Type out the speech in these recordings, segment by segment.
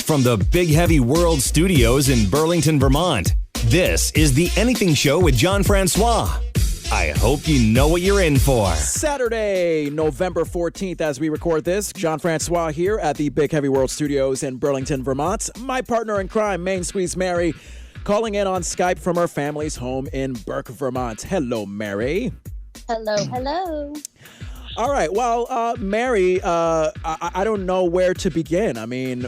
From the Big Heavy World Studios in Burlington, Vermont, this is The Anything Show with John Francois. I hope you know what you're in for. Saturday, November 14th, as we record this. John Francois here at the Big Heavy World Studios in Burlington, Vermont. My partner in crime, Main Squeeze Mary, calling in on Skype from her family's home in Burke, Vermont. Hello, Mary. Hello. All right. Well, Mary, I don't know where to begin. I mean,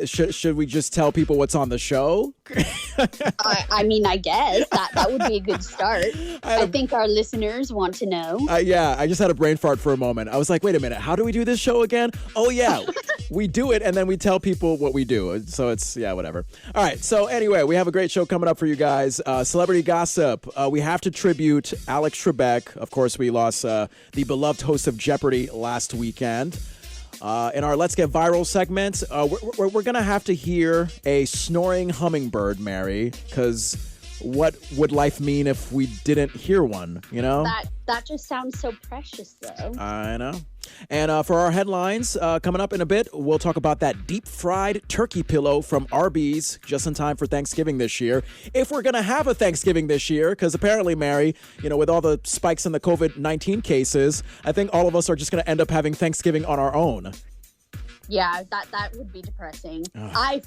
should we just tell people what's on the show? I guess that would be a good start. I think our listeners want to know. Yeah, I just had a brain fart for a moment. I was like, wait a minute, how do we do this show again? Oh, yeah, we do it and then we tell people what we do. So it's, yeah, whatever. All right. So anyway, we have a great show coming up for you guys. Celebrity gossip. We have to tribute Alex Trebek. Of course, we lost the beloved host of Jeopardy last weekend. In our Let's Get Viral segment, we're going to have to hear a snoring hummingbird, Mary, because what would life mean if we didn't hear one, you know? That just sounds so precious, though. I know. And for our headlines, coming up in a bit, we'll talk about that deep-fried turkey pillow from Arby's just in time for Thanksgiving this year. If we're going to have a Thanksgiving this year, because apparently, Mary, you know, with all the spikes in the COVID-19 cases, I think all of us are just going to end up having Thanksgiving on our own. Yeah, that would be depressing. I'm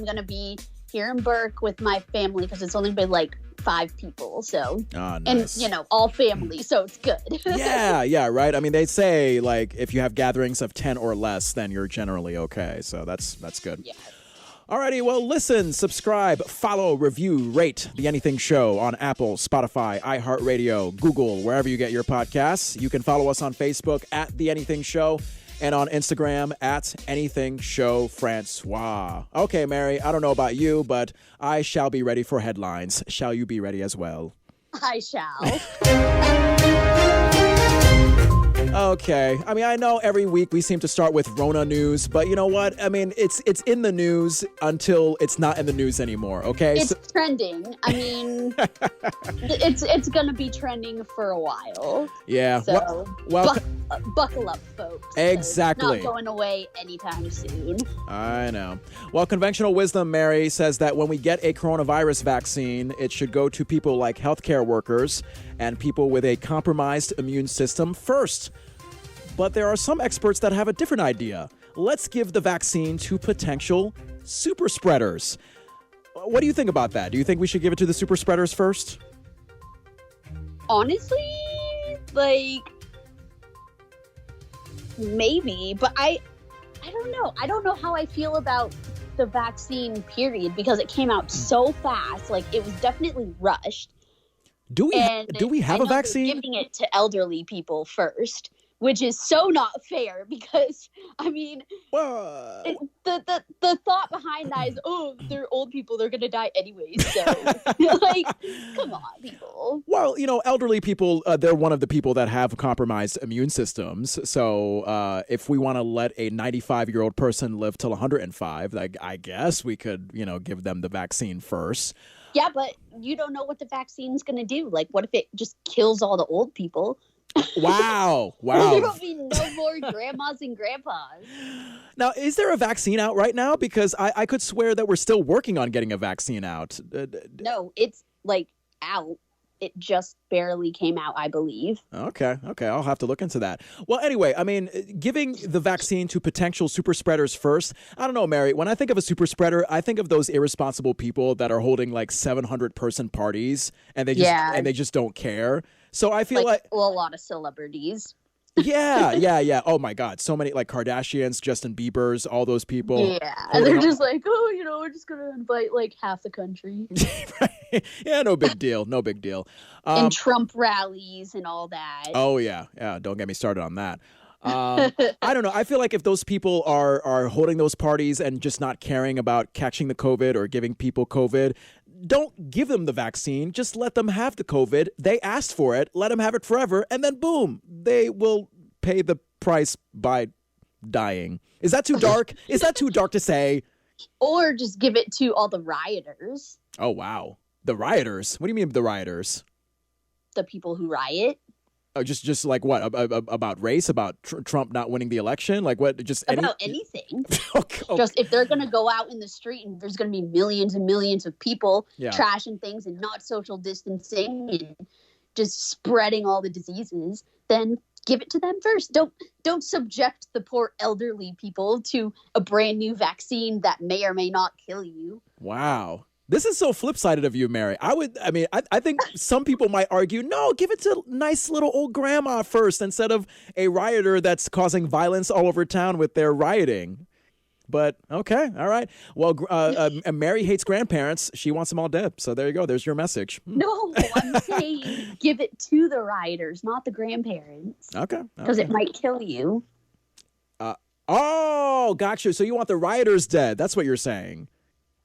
going to be here in Burke with my family because it's only been like 5 people, so nice. And all family, so it's good. yeah, right. I mean, they say like if you have gatherings of 10 or less, then you're generally okay. So that's good. Yeah. Alrighty, well, listen, subscribe, follow, review, rate The Anything Show on Apple, Spotify, iHeartRadio, Google, wherever you get your podcasts. You can follow us on Facebook at The Anything Show and on Instagram at Anything Show Francois. Okay, Mary, I don't know about you, but I shall be ready for headlines. Shall you be ready as well? I shall. Okay. I mean, I know every week we seem to start with Rona news, but you know what? I mean, it's in the news until it's not in the news anymore, okay? It's trending. I mean, it's going to be trending for a while. Yeah. So, buckle up, folks. Exactly. It's not going away anytime soon. I know. Well, conventional wisdom, Mary, says that when we get a coronavirus vaccine, it should go to people like healthcare workers and people with a compromised immune system first. But there are some experts that have a different idea. Let's give the vaccine to potential super spreaders. What do you think about that? Do you think we should give it to the super spreaders first? Honestly, maybe, but I don't know. I don't know how I feel about the vaccine period because it came out so fast. Like, it was definitely rushed. Do we have a vaccine? Giving it to elderly people first, which is so not fair because, I mean, the thought behind that is, they're old people, they're going to die anyway. So, like, come on, people. Well, elderly people, they're one of the people that have compromised immune systems. So if we want to let a 95-year-old person live till 105, I guess we could, give them the vaccine first. Yeah, but you don't know what the vaccine's going to do. Like, what if it just kills all the old people? Wow. There will be no more grandmas and grandpas. Now, is there a vaccine out right now? Because I could swear that we're still working on getting a vaccine out. No, it's, out. It just barely came out, I believe. Okay. I'll have to look into that. Well, anyway, I mean, giving the vaccine to potential super spreaders first, I don't know, Mary. When I think of a super spreader, I think of those irresponsible people that are holding 700-person parties and they just don't care. So I feel like a lot of celebrities. Yeah. Oh my God. So many Kardashians, Justin Bieber's, all those people. Yeah. And they're just we're just going to invite half the country. Right. Yeah, no big deal. And Trump rallies and all that. Oh yeah. Don't get me started on that. I don't know. I feel like if those people are holding those parties and just not caring about catching the COVID or giving people COVID, don't give them the vaccine. Just let them have the COVID. They asked for it. Let them have it forever. And then boom, they will pay the price by dying. Is that too dark? Is that too dark to say? Or just give it to all the rioters. Oh, wow. The rioters? What do you mean the rioters? The people who riot. Just like what about race, about Trump not winning the election, like what? Just about anything. Okay. Just if they're gonna go out in the street and there's gonna be millions and millions of people Yeah. trashing things and not social distancing and just spreading all the diseases, then give it to them first. Don't subject the poor elderly people to a brand new vaccine that may or may not kill you. Wow. This is so flip-sided of you, Mary. I think some people might argue, no, give it to nice little old grandma first instead of a rioter that's causing violence all over town with their rioting. But okay, all right. Well, Mary hates grandparents. She wants them all dead. So there you go. There's your message. No, I'm saying give it to the rioters, not the grandparents. Okay. Because it might kill you. Oh, gotcha. So you want the rioters dead. That's what you're saying.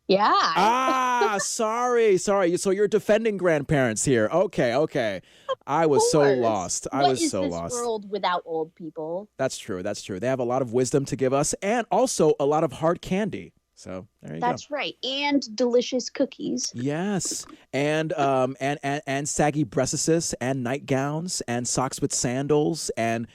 Yeah. Sorry. So you're defending grandparents here. Okay. I was so lost. I was so lost. What is this world without old people? That's true. They have a lot of wisdom to give us and also a lot of hard candy. So there you go. That's right. And delicious cookies. Yes. And saggy breasts and nightgowns and socks with sandals and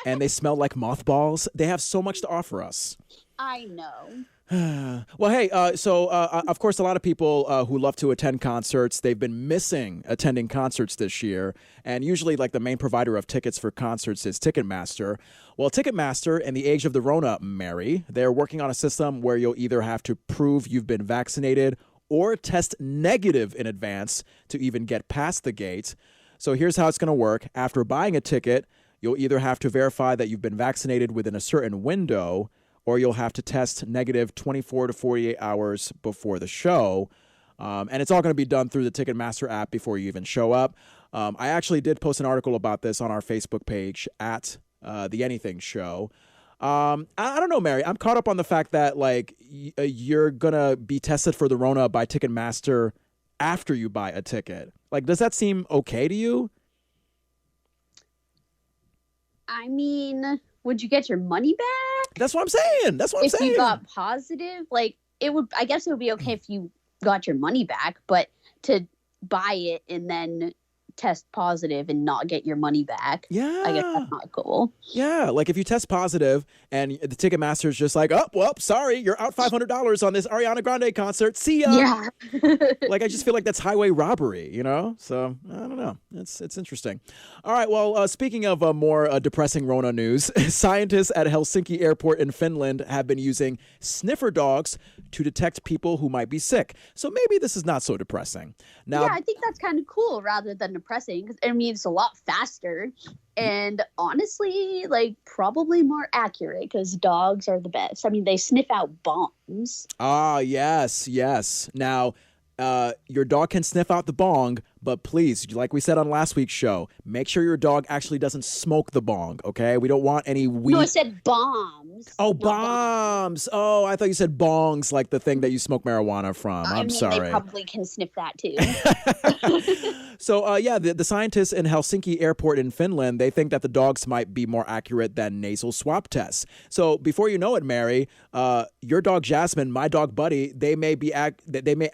they smell like mothballs. They have so much to offer us. I know. Well, hey, of course, a lot of people who love to attend concerts, they've been missing attending concerts this year. And usually, like, the main provider of tickets for concerts is Ticketmaster. Well, Ticketmaster, in the age of the Rona, Mary, they're working on a system where you'll either have to prove you've been vaccinated or test negative in advance to even get past the gate. So here's how it's going to work. After buying a ticket, you'll either have to verify that you've been vaccinated within a certain window, or you'll have to test negative 24 to 48 hours before the show. And it's all going to be done through the Ticketmaster app before you even show up. I actually did post an article about this on our Facebook page at The Anything Show. I don't know, Mary. I'm caught up on the fact that, like, you're going to be tested for the Rona by Ticketmaster after you buy a ticket. Like, does that seem okay to you? I mean, would you get your money back? That's what I'm saying. If you got positive, like, I guess it would be okay if you got your money back, but to buy it and then test positive and not get your money back, I guess that's not cool. Yeah, like if you test positive and the Ticketmaster's just like, oh, well, sorry, you're out $500 on this Ariana Grande concert. See ya. Yeah. Like, I just feel like that's highway robbery, you know? So, I don't know. It's interesting. All right, well, speaking of more depressing Rona news, scientists at Helsinki Airport in Finland have been using sniffer dogs to detect people who might be sick. So maybe this is not so depressing. Now, yeah, I think that's kind of cool rather than depressing. 'Cause, I mean, it's a lot faster and honestly, like, probably more accurate because dogs are the best. I mean, they sniff out bombs. Ah, yes. Now, your dog can sniff out the bong, but please, like we said on last week's show, make sure your dog actually doesn't smoke the bong, okay? We don't want any weed. No, I said bombs. Oh, bombs. Oh, I thought you said bongs, like the thing that you smoke marijuana from. I'm sorry. They probably can sniff that too. So, the scientists in Helsinki Airport in Finland, they think that the dogs might be more accurate than nasal swab tests. So before you know it, Mary, your dog Jasmine, my dog Buddy, they may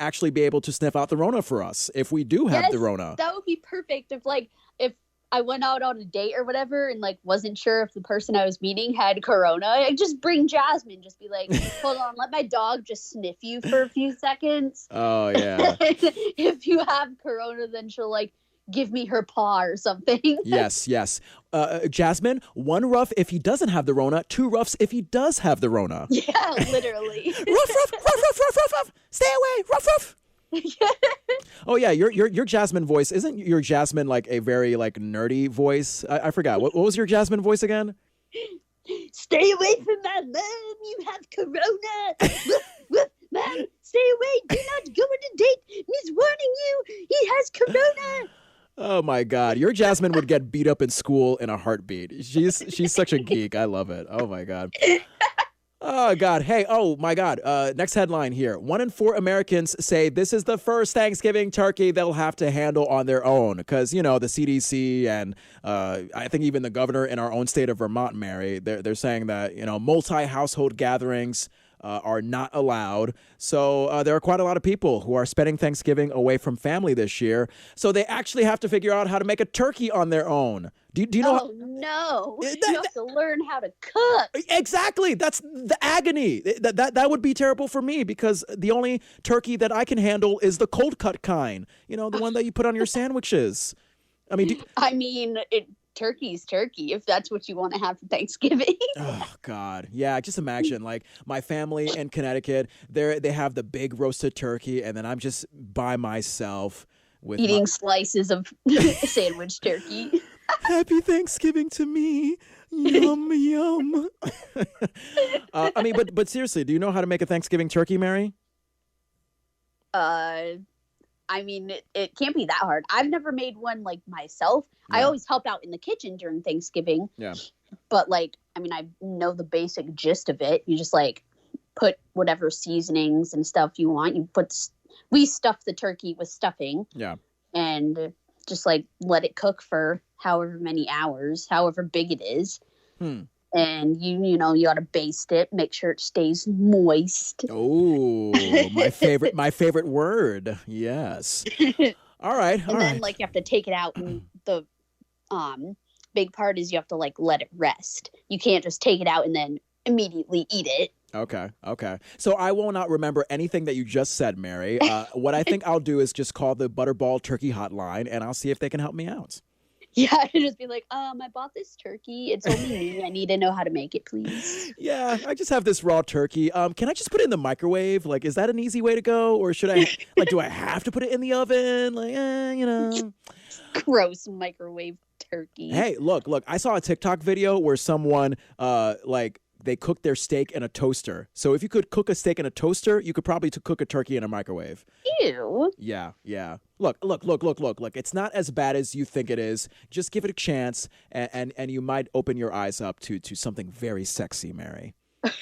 actually be able to sniff out the Rona for us if we do have the Rona. That would be perfect if I went out on a date or whatever and, like, wasn't sure if the person I was meeting had corona. I'd just bring Jasmine, just be like, hold on, let my dog just sniff you for a few seconds. Oh, yeah. If you have corona, then she'll, like, give me her paw or something. Yes. Jasmine, 1 rough if he doesn't have the Rona, 2 roughs if he does have the Rona. Yeah, literally. Ruff. Stay away, ruff. Oh yeah, your Jasmine voice, isn't your Jasmine like a very like nerdy voice? I forgot. What was your Jasmine voice again? Stay away from my mom. You have corona. Mom, stay away. Do not go on a date. He's warning you. He has corona. Oh my God, your Jasmine would get beat up in school in a heartbeat. She's such a geek. I love it. Oh my God. Oh, God. Hey, oh, my God. Next headline here. 1 in 4 Americans say this is the first Thanksgiving turkey they'll have to handle on their own because, you know, the CDC and I think even the governor in our own state of Vermont, Mary, they're saying that, you know, multi-household gatherings are not allowed. So there are quite a lot of people who are spending Thanksgiving away from family this year. So they actually have to figure out how to make a turkey on their own. Do you know? Oh, no. You have to learn how to cook. Exactly. That's the agony. That would be terrible for me because the only turkey that I can handle is the cold cut kind. You know, the one that you put on your sandwiches. I mean, turkey's turkey if that's what you want to have for Thanksgiving. Oh God, yeah. Just imagine, like my family in Connecticut, they have the big roasted turkey, and then I'm just by myself with eating slices of sandwich turkey. Happy Thanksgiving to me, yum yum. But seriously, do you know how to make a Thanksgiving turkey, Mary? I mean, it can't be that hard. I've never made one like myself. Yeah. I always help out in the kitchen during Thanksgiving. Yeah. But like, I mean, I know the basic gist of it. You just like put whatever seasonings and stuff you want. We stuff the turkey with stuffing. Yeah. And just like let it cook for however many hours, however big it is. And you got to baste it, make sure it stays moist. Oh, my favorite word. Yes. All right. And then like you have to take it out, and the big part is you have to like let it rest. You can't just take it out and then immediately eat it. Okay. So I will not remember anything that you just said, Mary. What I think I'll do is just call the Butterball Turkey Hotline, and I'll see if they can help me out. Yeah, just be like, I bought this turkey. It's only me. I need to know how to make it, please. Yeah, I just have this raw turkey. Can I just put it in the microwave? Like, is that an easy way to go? Or should I, do I have to put it in the oven? Like, Gross microwave turkey. Hey, look, I saw a TikTok video where someone, they cooked their steak in a toaster. So if you could cook a steak in a toaster, you could probably cook a turkey in a microwave. Ew. Yeah. Look. It's not as bad as you think it is. Just give it a chance, and you might open your eyes up to something very sexy, Mary.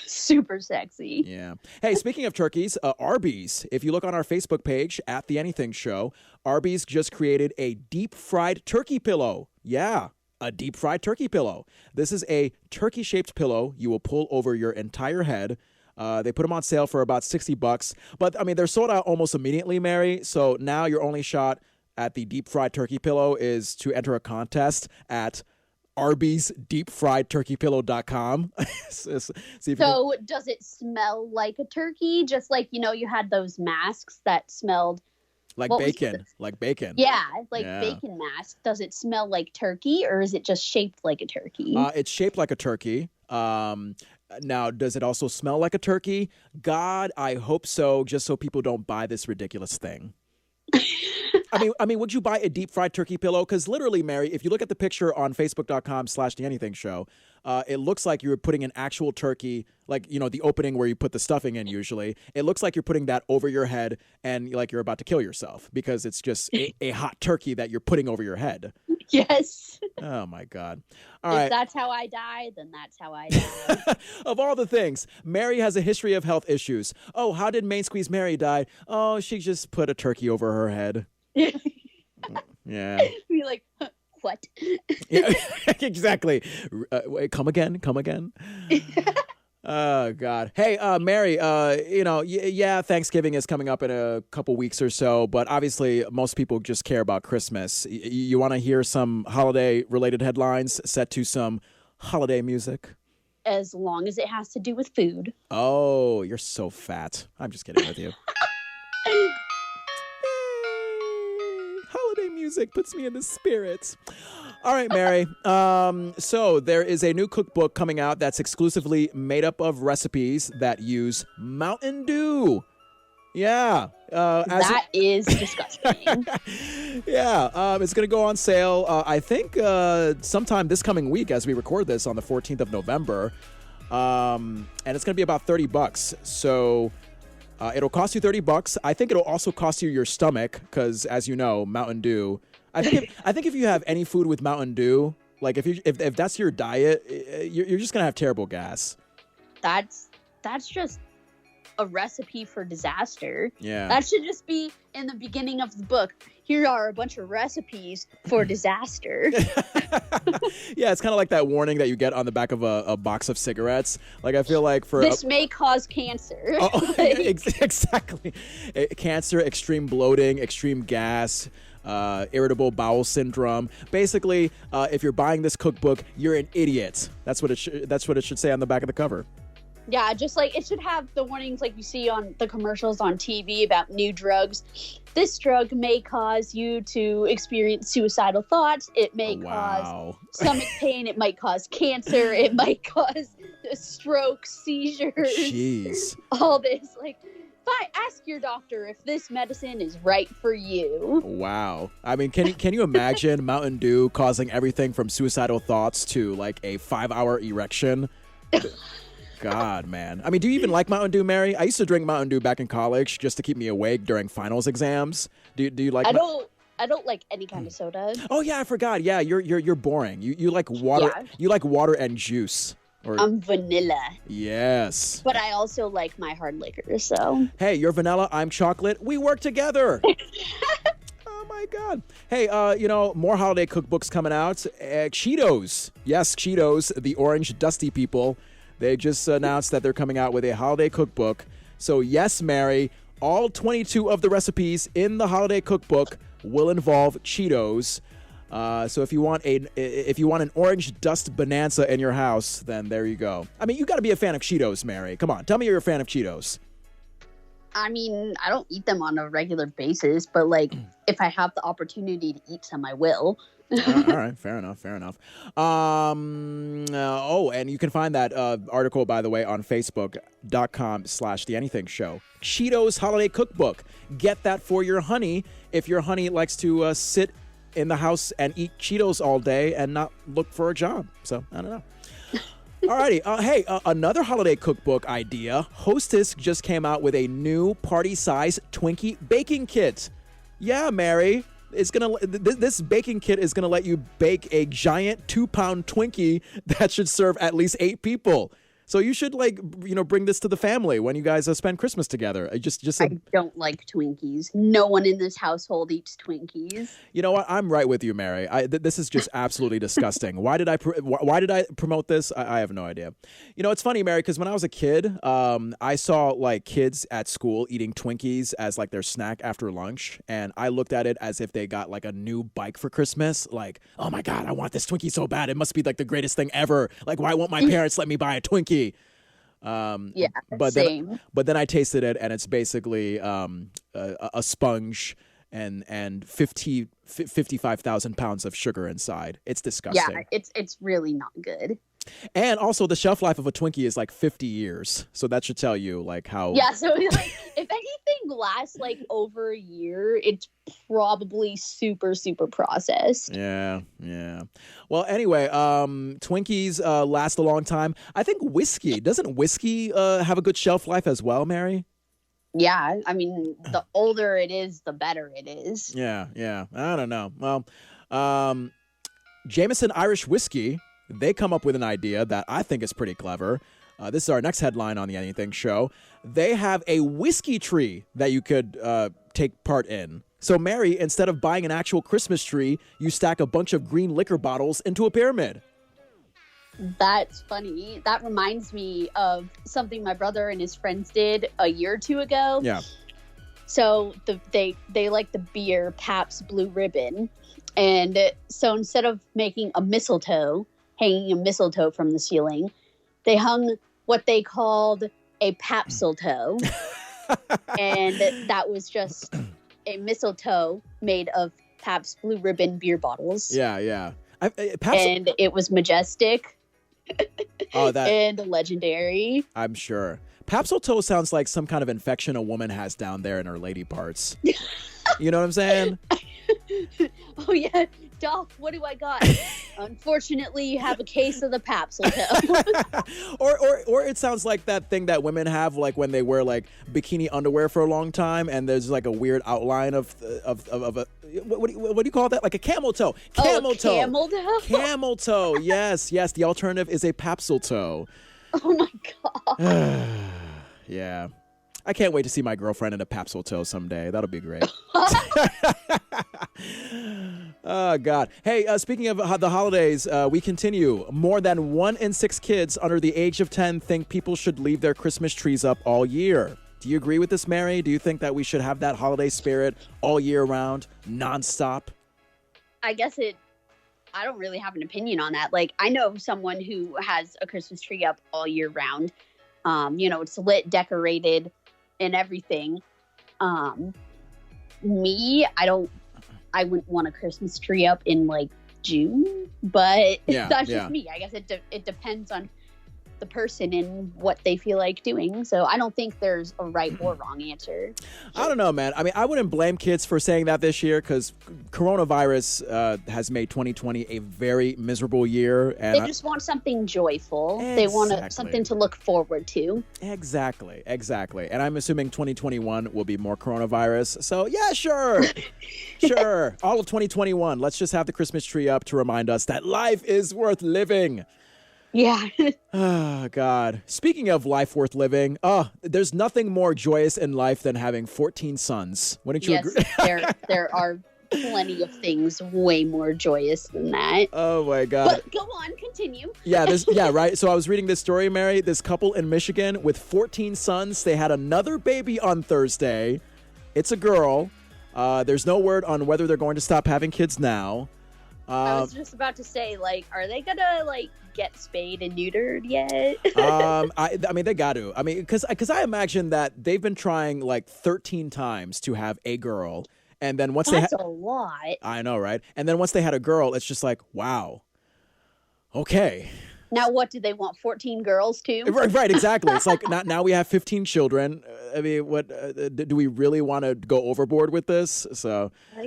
Super sexy. Yeah. Hey, speaking of turkeys, Arby's. If you look on our Facebook page at The Anything Show, Arby's just created a deep-fried turkey pillow. Yeah. A deep-fried turkey pillow. This is a turkey-shaped pillow you will pull over your entire head. They put them on sale for about $60, but I mean they're sold out almost immediately, Mary. So now your only shot at the deep-fried turkey pillow is to enter a contest at arbysdeepfriedturkeypillow.com. So does it smell like a turkey? Just like you had those masks that smelled. Like bacon. Yeah, bacon mask. Does it smell like turkey, or is it just shaped like a turkey? It's shaped like a turkey. Now, does it also smell like a turkey? God, I hope so, just so people don't buy this ridiculous thing. I mean, would you buy a deep fried turkey pillow? Because literally, Mary, if you look at the picture on Facebook.com/TheAnythingShow, it looks like you're putting an actual turkey, like, the opening where you put the stuffing in usually. It looks like you're putting that over your head and like you're about to kill yourself because it's just a hot turkey that you're putting over your head. Yes. Oh, my God. All right. If that's how I die, then that's how I die. Of all the things, Mary has a history of health issues. Oh, how did Main Squeeze Mary die? Oh, she just put a turkey over her head. Yeah. Be like, what? Yeah, exactly. Wait, come again. Oh, God. Hey, Mary, Thanksgiving is coming up in a couple weeks or so, but obviously most people just care about Christmas. You want to hear some holiday-related headlines set to some holiday music? As long as it has to do with food. Oh, you're so fat. I'm just kidding with you. Holiday music puts me in the spirit. All right, Mary. So there is a new cookbook coming out that's exclusively made up of recipes that use Mountain Dew. Yeah. That is disgusting. Yeah. It's going to go on sale, I think, sometime this coming week as we record this on the 14th of November. And it's going to be about $30. So it'll cost you $30. I think it'll also cost you your stomach because, as you know, Mountain Dew. I think if you have any food with Mountain Dew, like if that's your diet, you're just gonna have terrible gas. That's just a recipe for disaster. Yeah. That should just be in the beginning of the book. Here are a bunch of recipes for disaster. Yeah, it's kind of like that warning that you get on the back of a box of cigarettes. Like, I feel like for This may cause cancer. Oh, exactly. Cancer, extreme bloating, extreme gas, irritable bowel syndrome. Basically, if you're buying this cookbook, you're an idiot. That's what it should say on the back of the cover. Yeah, just like it should have the warnings like you see on the commercials on TV about new drugs. This drug may cause you to experience suicidal thoughts. It may cause stomach pain. It might cause cancer. It might cause a stroke, seizures. Jeez. All this. Like, ask your doctor if this medicine is right for you. Wow. I mean, can you imagine Mountain Dew causing everything from suicidal thoughts to like a 5-hour erection? God, man. I mean, do you even like Mountain Dew, Mary? I used to drink Mountain Dew back in college just to keep me awake during finals exams. Do you like? I don't like any kind of soda. Oh yeah, I forgot. Yeah, you're boring. You like water. Yeah. You like water and juice. I'm vanilla. Yes. But I also like my hard liquor. So. Hey, you're vanilla. I'm chocolate. We work together. Oh my God. Hey, more holiday cookbooks coming out. Cheetos. Yes, Cheetos, the orange dusty people. They just announced that they're coming out with a holiday cookbook. So yes, Mary, all 22 of the recipes in the holiday cookbook will involve Cheetos. So if you want an orange dust bonanza in your house, then there you go. I mean, you got to be a fan of Cheetos, Mary. Come on, tell me you're a fan of Cheetos. I mean, I don't eat them on a regular basis, but like if I have the opportunity to eat some, I will. All right, fair enough. And you can find that article, by the way, on Facebook.com/The Anything Show. Cheetos Holiday Cookbook. Get that for your honey if your honey likes to sit in the house and eat Cheetos all day and not look for a job. So, I don't know. Alrighty. Hey, another holiday cookbook idea. Hostess just came out with a new party-size Twinkie baking kit. Yeah, Mary. This baking kit is gonna let you bake a giant 2-pound Twinkie that should serve at least 8 people. So you should bring this to the family when you guys spend Christmas together. I don't like Twinkies. No one in this household eats Twinkies. You know what? I'm right with you, Mary. This is just absolutely disgusting. Why did I promote this? I have no idea. You know, it's funny, Mary, because when I was a kid, I saw like kids at school eating Twinkies as like their snack after lunch, and I looked at it as if they got like a new bike for Christmas. Like, oh my God, I want this Twinkie so bad. It must be like the greatest thing ever. Like, why won't my parents let me buy a Twinkie? Same. But then I tasted it, and it's basically a sponge and 55,000 pounds of sugar inside. It's disgusting. Yeah, it's really not good. And also, the shelf life of a Twinkie is like 50 years. So that should tell you like how. Yeah, so like, if anything lasts like over a year, it's probably super, super processed. Yeah. Well, anyway, Twinkies last a long time. I think doesn't whiskey have a good shelf life as well, Mary? Yeah, I mean, the older it is, the better it is. Yeah. I don't know. Well, Jameson Irish Whiskey. They come up with an idea that I think is pretty clever. This is our next headline on the Anything Show. They have a whiskey tree that you could take part in. So, Mary, instead of buying an actual Christmas tree, you stack a bunch of green liquor bottles into a pyramid. That's funny. That reminds me of something my brother and his friends did a year or two ago. Yeah. So they like the beer Pabst Blue Ribbon. And so instead of making hanging a mistletoe from the ceiling, they hung what they called a Papsiltoe. And that was just a mistletoe made of Pabst Blue Ribbon beer bottles. Yeah. And it was majestic. And legendary. I'm sure. Papsiltoe sounds like some kind of infection a woman has down there in her lady parts. You know what I'm saying? Oh, yeah. Doc, what do I got? Unfortunately, you have a case of the Papsiltoe. or it sounds like that thing that women have, like when they wear like bikini underwear for a long time, and there's like a weird outline of a what do you call that? Like a camel toe. Camel toe. Camel toe. Camel toe. Yes. The alternative is a Papsiltoe. Oh my God. Yeah. I can't wait to see my girlfriend in a Pabst Hotel someday. That'll be great. Oh, God. Hey, speaking of the holidays, we continue. More than 1 in 6 kids under the age of 10 think people should leave their Christmas trees up all year. Do you agree with this, Mary? Do you think that we should have that holiday spirit all year round, nonstop? I guess I don't really have an opinion on that. Like, I know someone who has a Christmas tree up all year round. It's lit, decorated, and everything. Me, I wouldn't want a Christmas tree up in like June, but that's just me. I guess it depends on the person and what they feel like doing. So I don't think there's a right or wrong answer. I don't know, man. I mean, I wouldn't blame kids for saying that this year because coronavirus has made 2020 a very miserable year. And they just want something joyful. Exactly. They want something to look forward to. Exactly. And I'm assuming 2021 will be more coronavirus. So yeah, sure. Sure. All of 2021. Let's just have the Christmas tree up to remind us that life is worth living. Yeah. Oh, God. Speaking of life worth living, there's nothing more joyous in life than having 14 sons. Wouldn't you agree? there are plenty of things way more joyous than that. Oh, my God. But go on, continue. Yeah, right. So I was reading this story, Mary. This couple in Michigan with 14 sons, they had another baby on Thursday. It's a girl. There's no word on whether they're going to stop having kids now. I was just about to say, like, are they gonna get spayed and neutered yet? I mean, they got to. I mean, because I imagine that they've been trying like 13 times to have a girl, and then once that's a lot. I know, right? And then once they had a girl, it's just like, wow. Okay. Now, what do they want? 14 girls too? Right, exactly. It's like now we have 15 children. I mean, what do we really want to go overboard with this? So, I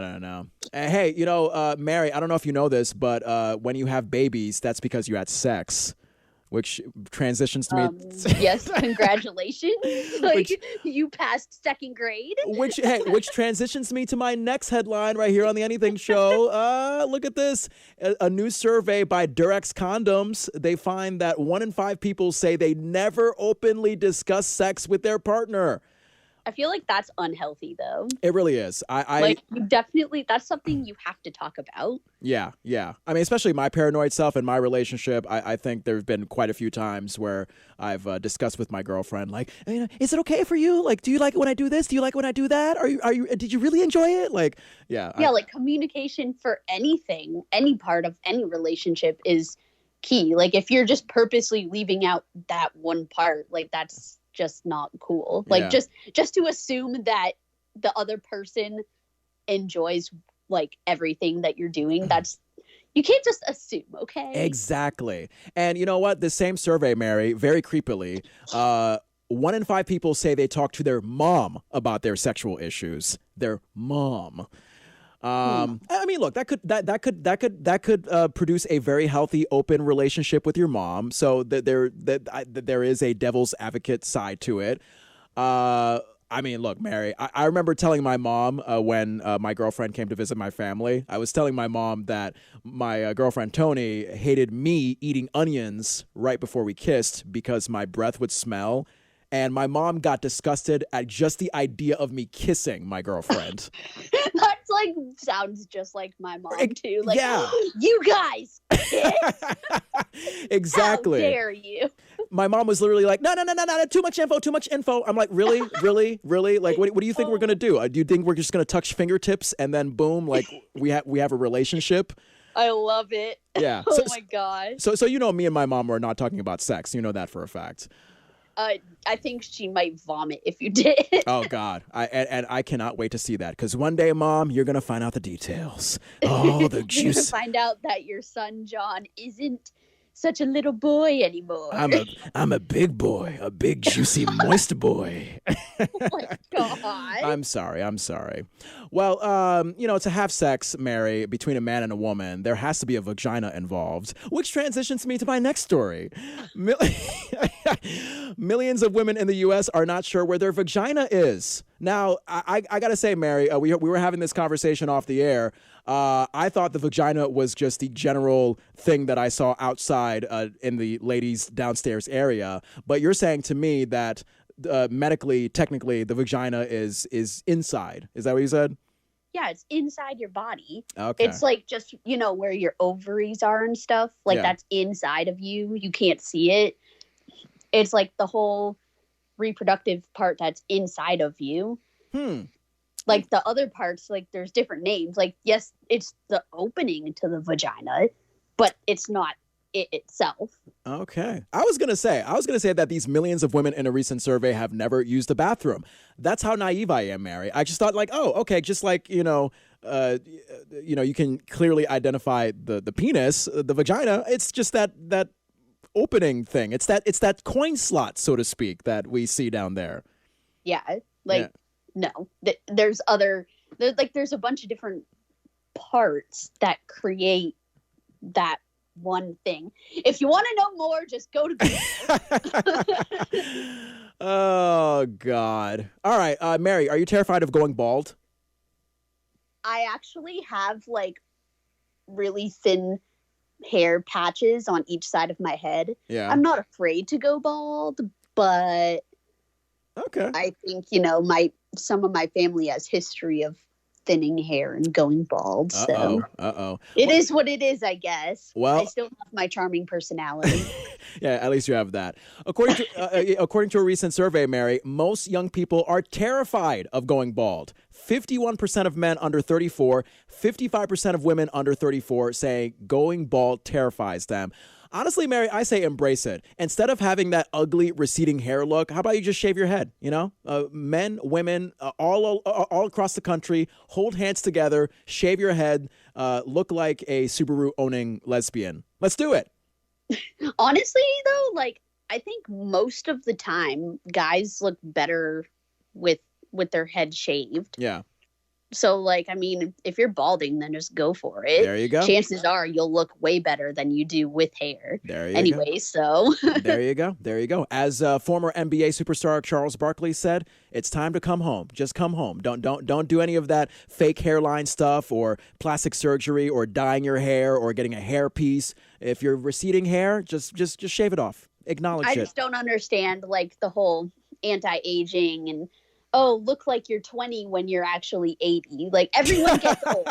don't know. Hey, Mary, I don't know if you know this, but when you have babies, that's because you had sex. Which transitions to me. Yes, congratulations. You passed second grade. Which transitions me to my next headline right here on the Anything Show. Look at this. A new survey by Durex Condoms. They find that 1 in 5 people say they never openly discuss sex with their partner. I feel like that's unhealthy, though. It really is. That's something you have to talk about. Yeah. I mean, especially my paranoid self and my relationship. I think there have been quite a few times where I've discussed with my girlfriend, like, is it okay for you? Like, do you like it when I do this? Do you like it when I do that? Did you really enjoy it? Like, yeah. Yeah, communication for anything, any part of any relationship is key. Like, if you're just purposely leaving out that one part, like, that's just not cool. Like, just to assume that the other person enjoys everything that you're doing, you can't just assume, okay? Exactly. And you know what? The same survey, Mary, very creepily, 1 in 5 people say they talk to their mom about their sexual issues. Their mom. I mean, look, that could produce a very healthy, open relationship with your mom. So there is a devil's advocate side to it. I mean, look, Mary, I remember telling my mom when my girlfriend came to visit my family, I was telling my mom that my girlfriend Tony hated me eating onions right before we kissed because my breath would smell. And my mom got disgusted at just the idea of me kissing my girlfriend. That's sounds just like my mom too. Like, yeah. You guys kiss? Exactly. How dare you? My mom was literally like, no, too much info. I'm like, really? Like, what do you think we're going to do? Do you think we're just going to touch fingertips and then boom, like we have a relationship? I love it. Yeah. Oh my gosh. So me and my mom are not talking about sex. You know that for a fact. I think she might vomit if you did. Oh, God. I cannot wait to see that. Because one day, Mom, you're going to find out the details. Oh, the juice. You're going to find out that your son, John, isn't such a little boy anymore. I'm a big boy. A big, juicy, moist boy. Oh, my God. I'm sorry. Well, to have sex, Mary, between a man and a woman, there has to be a vagina involved, which transitions me to my next story. Millions of women in the U.S. are not sure where their vagina is. Now, I got to say, Mary, we were having this conversation off the air. I thought the vagina was just the general thing that I saw outside in the ladies' downstairs area. But you're saying to me that medically, technically, the vagina is inside. Is that what you said? Yeah, it's inside your body. Okay. It's like just, where your ovaries are and stuff. Like that's inside of you. You can't see it. It's like the whole reproductive part that's inside of you. Like the other parts, like there's different names. Like, yes, it's the opening to the vagina, but it's not it itself. Okay. I was going to say that these millions of women in a recent survey have never used the bathroom. That's how naive I am, Mary. I just thought like, oh, okay, just like, you can clearly identify the penis, the vagina. It's just that opening thing. It's that coin slot, so to speak, that we see down there. Yeah. No, there's a bunch of different parts that create that one thing. If you want to know more, just go to Google. Oh, God. All right. Mary, are you terrified of going bald? I actually have like really thin hair patches on each side of my head. Yeah. I'm not afraid to go bald, but okay. I think, some of my family has history of thinning hair and going bald. So it is what it is, I guess. Well, I still have my charming personality. Yeah, at least you have that. According to a recent survey, Mary, most young people are terrified of going bald. 51% of men under 34, 55% of women under 34 say going bald terrifies them. Honestly, Mary, I say embrace it. Instead of having that ugly receding hair look, how about you just shave your head? Men, women, all across the country, hold hands together, shave your head, look like a Subaru-owning lesbian. Let's do it. Honestly, though, like I think most of the time, guys look better with their head shaved. Yeah. So, like, I mean, if you're balding, then just go for it. There you go. Chances are you'll look way better than you do with hair. There you anyway, go. So. There you go. There you go. As former NBA superstar Charles Barkley said, it's time to come home. Just come home. Don't do any of that fake hairline stuff or plastic surgery or dyeing your hair or getting a hair piece. If you're receding hair, just shave it off. Acknowledge it. I just don't understand, like, the whole anti-aging and look like you're 20 when you're actually 80. Like, everyone gets old.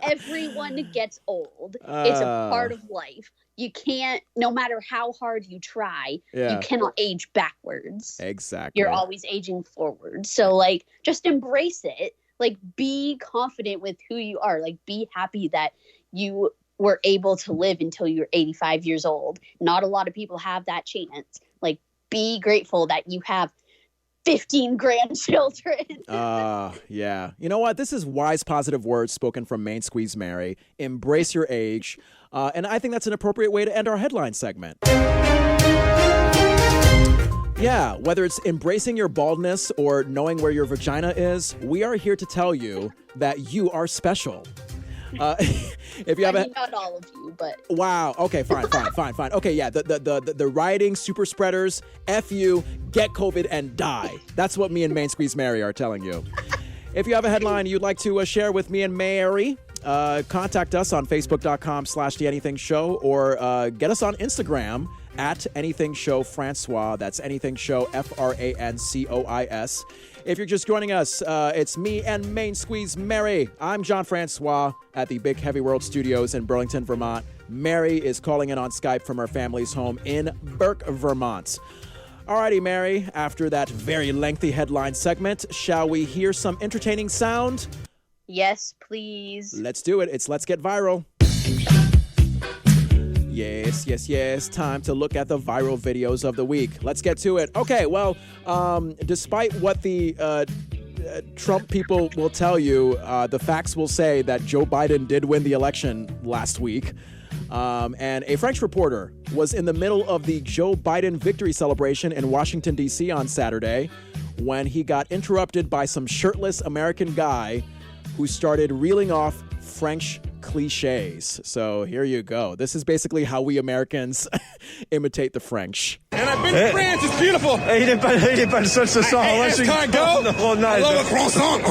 Everyone gets old. It's a part of life. You can't, no matter how hard you try, you cannot age backwards. Exactly. You're always aging forward. So, like, just embrace it. Like, be confident with who you are. Like, be happy that you were able to live until you're 85 years old. Not a lot of people have that chance. Like, be grateful that you have 15 grandchildren. Yeah. You know what? This is wise, positive words spoken from Main Squeeze Mary. Embrace your age. And I think that's an appropriate way to end our headline segment. Yeah, whether it's embracing your baldness or knowing where your vagina is, we are here to tell you that you are special. If you have not all of you, but wow. Okay, fine. Okay, yeah. The rioting super spreaders, F you, get COVID and die. That's what me and Main Squeeze Mary are telling you. If you have a headline you'd like to share with me and Mary, contact us on Facebook.com/The Anything Show or get us on Instagram at Anything Show Francois. That's Anything Show FRANCOIS. If you're just joining us, it's me and Main Squeeze Mary. I'm John Francois at the Big Heavy World Studios in Burlington, Vermont. Mary is calling in on Skype from her family's home in Burke, Vermont. Alrighty, Mary, after that very lengthy headline segment, shall we hear some entertaining sound? Yes, please. Let's do it. It's Let's Get Viral. Yes. Time to look at the viral videos of the week. Let's get to it. Okay, well, despite what the Trump people will tell you, the facts will say that Joe Biden did win the election last week. And a French reporter was in the middle of the Joe Biden victory celebration in Washington, D.C. on Saturday when he got interrupted by some shirtless American guy who started reeling off French cliches. So here you go. This is basically how we Americans imitate the French. And I've been to France. It's beautiful. Il est pas le seul ce soir. Escargot. I love a croissant.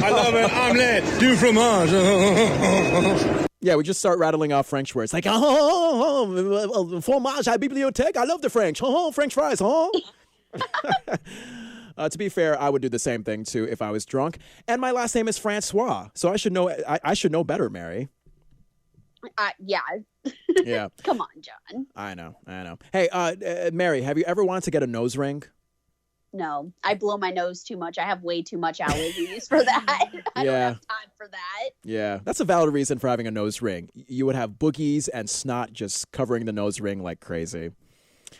I love an omelette du fromage. Yeah, we just start rattling off French words like fromage à bibliothèque. I love the French. French fries. To be fair, I would do the same thing too if I was drunk. And my last name is Francois, so I should know. I should know better, Mary. Yeah. Yeah. Come on, John. I know. Hey, Mary, have you ever wanted to get a nose ring? No, I blow my nose too much. I have way too much allergies for that. I don't have time for that. Yeah, that's a valid reason for having a nose ring. You would have boogies and snot just covering the nose ring like crazy.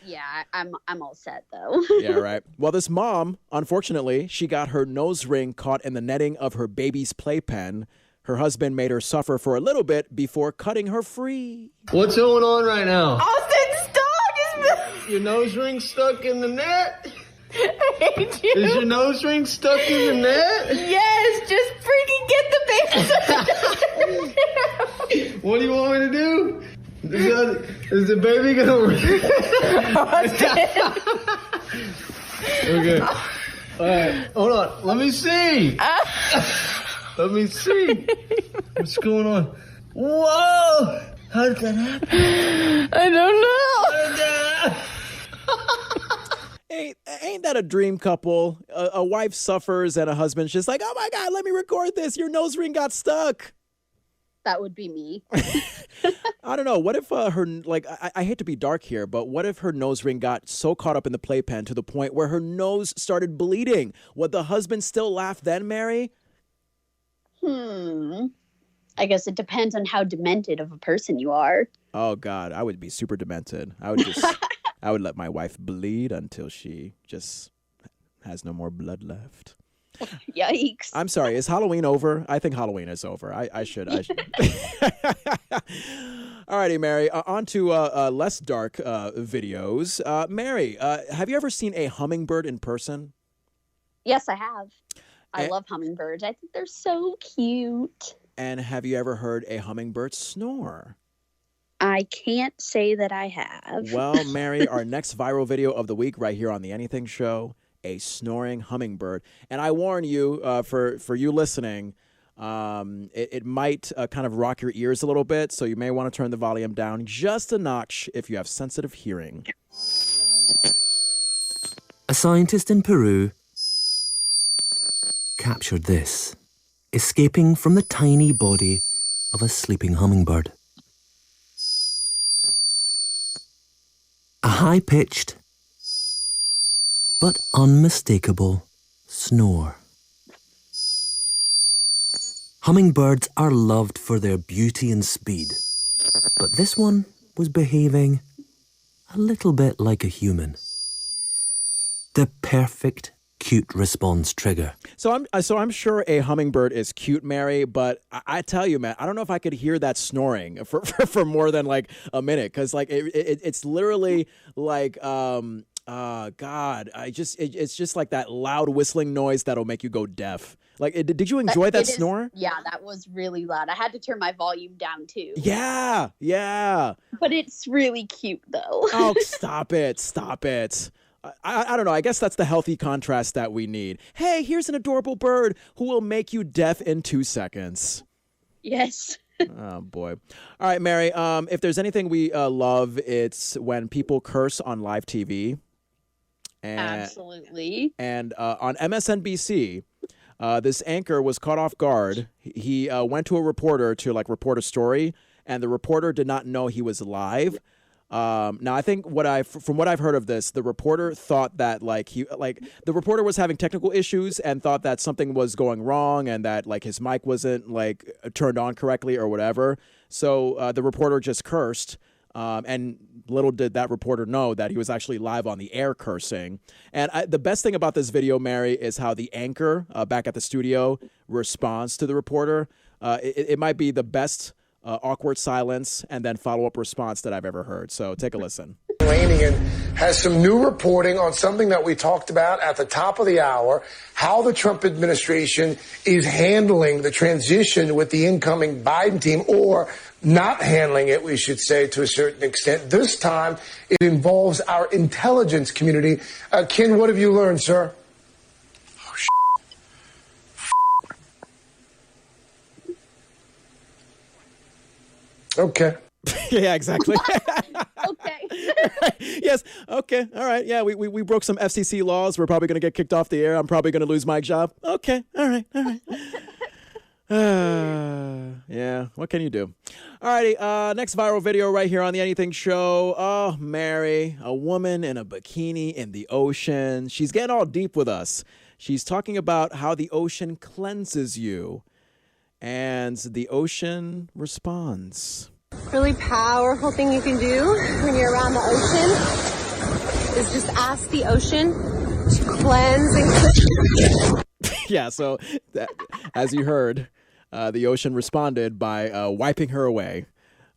Yeah, I'm all set though. Yeah, right. Well, this mom, unfortunately, she got her nose ring caught in the netting of her baby's playpen. Her husband made her suffer for a little bit before cutting her free. What's going on right now? Austin's dog is... Your nose ring stuck in the net? I hate you. Is your nose ring stuck in the net? Yes, just freaking get the baby. What do you want me to do? Is the baby gonna... Okay. All right, hold on. Let me see. Let me see. What's going on? Whoa! How did that happen? I don't know. How did that... Ain't that a dream couple? A wife suffers and a husband's just like, oh my God, let me record this. Your nose ring got stuck. That would be me. I don't know. What if her, like, I hate to be dark here, but what if her nose ring got so caught up in the playpen to the point where her nose started bleeding? Would the husband still laugh then, Mary? I guess it depends on how demented of a person you are. Oh God, I would be super demented. I would just, I would let my wife bleed until she just has no more blood left. Yikes. I'm sorry. Is Halloween over? I think Halloween is over. I should. All righty, Mary. On to less dark videos. Mary, have you ever seen a hummingbird in person? Yes, I have. I love hummingbirds. I think they're so cute. And have you ever heard a hummingbird snore? I can't say that I have. Well, Mary, our next viral video of the week right here on The Anything Show, a snoring hummingbird. And I warn you, for you listening, it might kind of rock your ears a little bit, so you may want to turn the volume down just a notch if you have sensitive hearing. A scientist in Peru captured this, escaping from the tiny body of a sleeping hummingbird. A high-pitched but unmistakable snore. Hummingbirds are loved for their beauty and speed, but this one was behaving a little bit like a human. The perfect cute response trigger. So I'm sure a hummingbird is cute, Mary, but I tell you, man, I don't know if I could hear that snoring for more than like a minute, because like it's literally like God, it's just like that loud whistling noise that'll make you go deaf. Like, did you enjoy that snore? Yeah, that was really loud. I had to turn my volume down too. Yeah. But it's really cute though. Oh, stop it. I don't know. I guess that's the healthy contrast that we need. Hey, here's an adorable bird who will make you deaf in 2 seconds. Yes. Oh, boy. All right, Mary, if there's anything we love, it's when people curse on live TV. Absolutely. And on MSNBC, this anchor was caught off guard. He went to a reporter to like report a story, and the reporter did not know he was live. Now, I think from what I've heard of this, the reporter thought that the reporter was having technical issues and thought that something was going wrong and that like his mic wasn't like turned on correctly or whatever. So the reporter just cursed. And little did that reporter know that he was actually live on the air cursing. And the best thing about this video, Mary, is how the anchor back at the studio responds to the reporter. It might be the best awkward silence and then follow-up response that I've ever heard. So take a listen. Lanigan has some new reporting on something that we talked about at the top of the hour, how the Trump administration is handling the transition with the incoming Biden team, or not handling it, we should say, to a certain extent. This time, it involves our intelligence community. Ken, what have you learned, sir? Okay. Yeah, exactly. Okay. Yes. Okay. All right. Yeah, we broke some FCC laws. We're probably going to get kicked off the air. I'm probably going to lose my job. Okay. All right. All right. Yeah, what can you do? Alrighty, next viral video right here on the Anything Show. Oh, Mary, a woman in a bikini in the ocean. She's getting all deep with us. She's talking about how the ocean cleanses you. And the ocean responds. Really powerful thing you can do when you're around the ocean is just ask the ocean to cleanse and clean. Yeah, so as you heard, the ocean responded by wiping her away.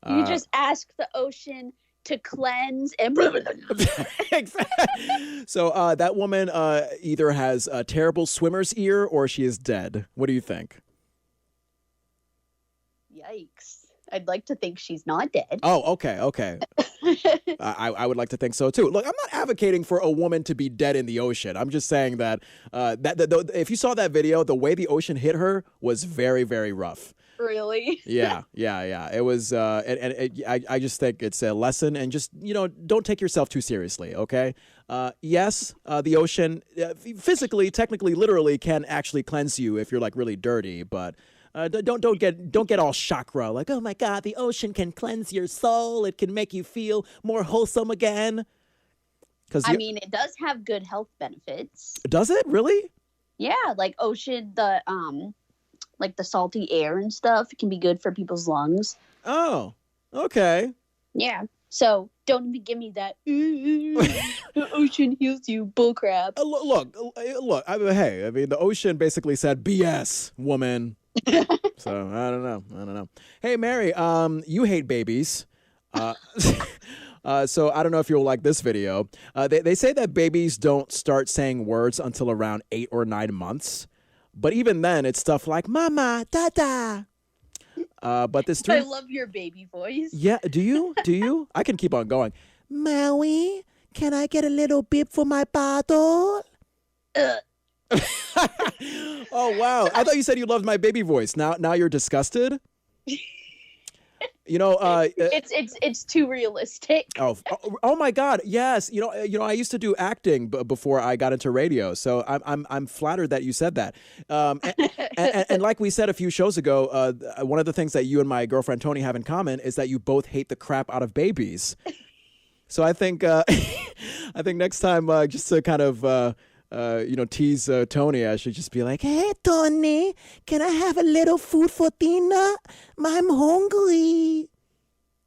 You just ask the ocean to cleanse and... So that woman either has a terrible swimmer's ear or she is dead. What do you think? Yikes. I'd like to think she's not dead. Oh, okay. I would like to think so, too. Look, I'm not advocating for a woman to be dead in the ocean. I'm just saying that, if you saw that video, the way the ocean hit her was very, very rough. Really? Yeah. It was, I just think it's a lesson, and just, don't take yourself too seriously, okay? Yes, the ocean physically, technically, literally can actually cleanse you if you're like really dirty, but don't get all chakra like, oh my God, the ocean can cleanse your soul. It can make you feel more wholesome again. I mean, it does have good health benefits. Does it really? Yeah, like ocean, like the salty air and stuff, it can be good for people's lungs. Oh, okay. Yeah. So don't even give me that the ocean heals you bullcrap. Look. Hey, I mean, the ocean basically said BS, woman. So I don't know. Hey, Mary, you hate babies. So I don't know if you'll like this video. They say that babies don't start saying words until around 8 or 9 months. But even then, it's stuff like mama, dada. But this I love your baby voice. Yeah, do you? I can keep on going. Maui, can I get a little bib for my bottle? Oh, wow. I thought you said you loved my baby voice. Now you're disgusted? It's too realistic. Oh my God, yes. I used to do acting before I got into radio, so I'm flattered that you said that. And like we said a few shows ago, one of the things that you and my girlfriend Tony have in common is that you both hate the crap out of babies. So I think next time, just to kind of tease Tony, I should just be like, hey, Tony, can I have a little food for dinner? I'm hungry.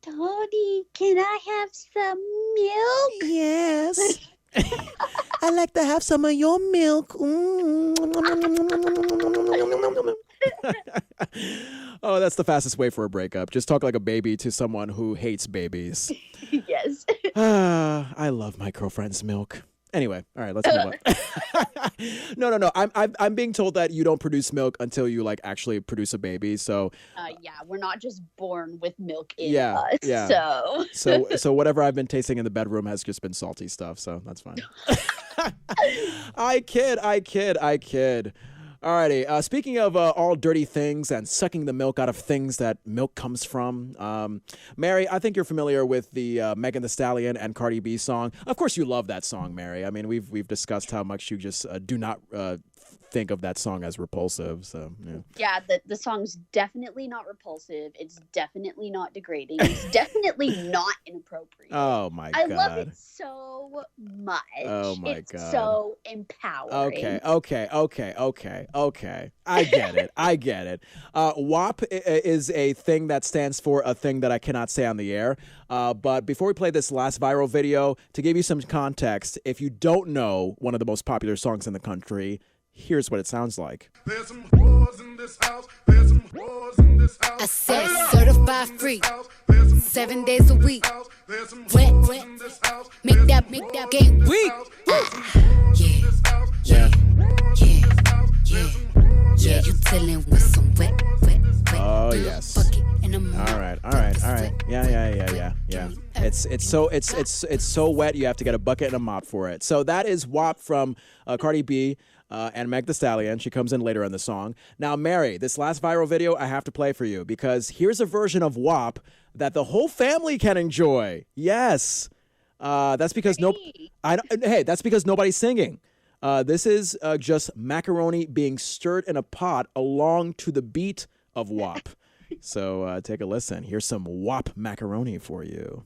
Tony, can I have some milk? Yes. I'd like to have some of your milk. Oh, that's the fastest way for a breakup. Just talk like a baby to someone who hates babies. Yes. I love my girlfriend's milk. Anyway, all right, let's move on. No. I'm being told that you don't produce milk until you actually produce a baby. So yeah, we're not just born with milk in us. Yeah. So whatever I've been tasting in the bedroom has just been salty stuff. So that's fine. I kid. Alrighty. Speaking of all dirty things and sucking the milk out of things that milk comes from, Mary, I think you're familiar with the Megan Thee Stallion and Cardi B song. Of course, you love that song, Mary. I mean, we've discussed how much you just do not think of that song as repulsive. So yeah, the song's definitely not repulsive. It's definitely not degrading. It's definitely not inappropriate. Oh my God! I love it so much. Oh my it's God! It's so empowering. Okay. I get it. WAP is a thing that stands for a thing that I cannot say on the air. But before we play this last viral video, to give you some context, if you don't know one of the most popular songs in the country, here's what it sounds like. There's some whores in this house. There's some whores in this house. I said certified free, 7 days a week. Wet, make that game weak. Yeah, you dealing with some wet. Oh yes. All right. Yeah. It's so wet you have to get a bucket and a mop for it. So that is WAP from Cardi B and Meg Thee Stallion. She comes in later in the song. Now, Mary, this last viral video I have to play for you because here's a version of WAP that the whole family can enjoy. Yes. That's because that's because nobody's singing. This is just macaroni being stirred in a pot along to the beat of WAP. So take a listen. Here's some WAP macaroni for you.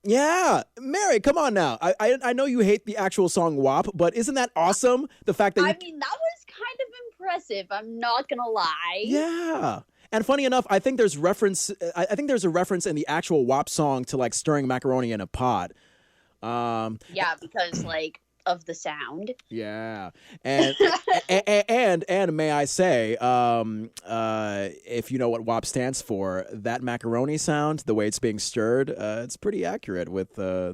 Yeah, Mary, come on now. I know you hate the actual song WAP, but isn't that awesome? The fact that that was kind of impressive. I'm not gonna lie. Yeah. And funny enough, I think there's reference. I think there's a reference in the actual WAP song to like stirring macaroni in a pot. Yeah, because like of the sound. Yeah, and and may I say, if you know what WAP stands for, that macaroni sound, the way it's being stirred, it's pretty accurate with Mary,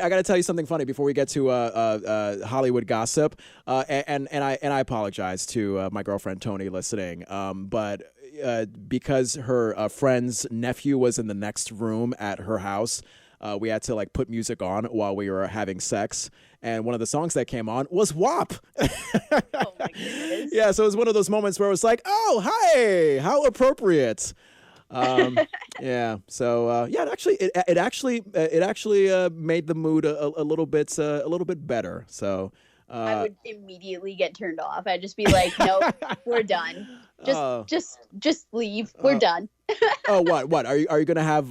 I got to tell you something funny before we get to Hollywood gossip, and I apologize to my girlfriend Tony listening, but. Because her friend's nephew was in the next room at her house, we had to like put music on while we were having sex, and one of the songs that came on was WAP. Oh my goodness! Yeah, so it was one of those moments where it was like, "Oh, hi, how appropriate." Yeah. So it actually made the mood a little bit better. So. I would immediately get turned off. I'd just be like, "Nope, we're done. Just leave. We're done." Oh, what? Are you gonna have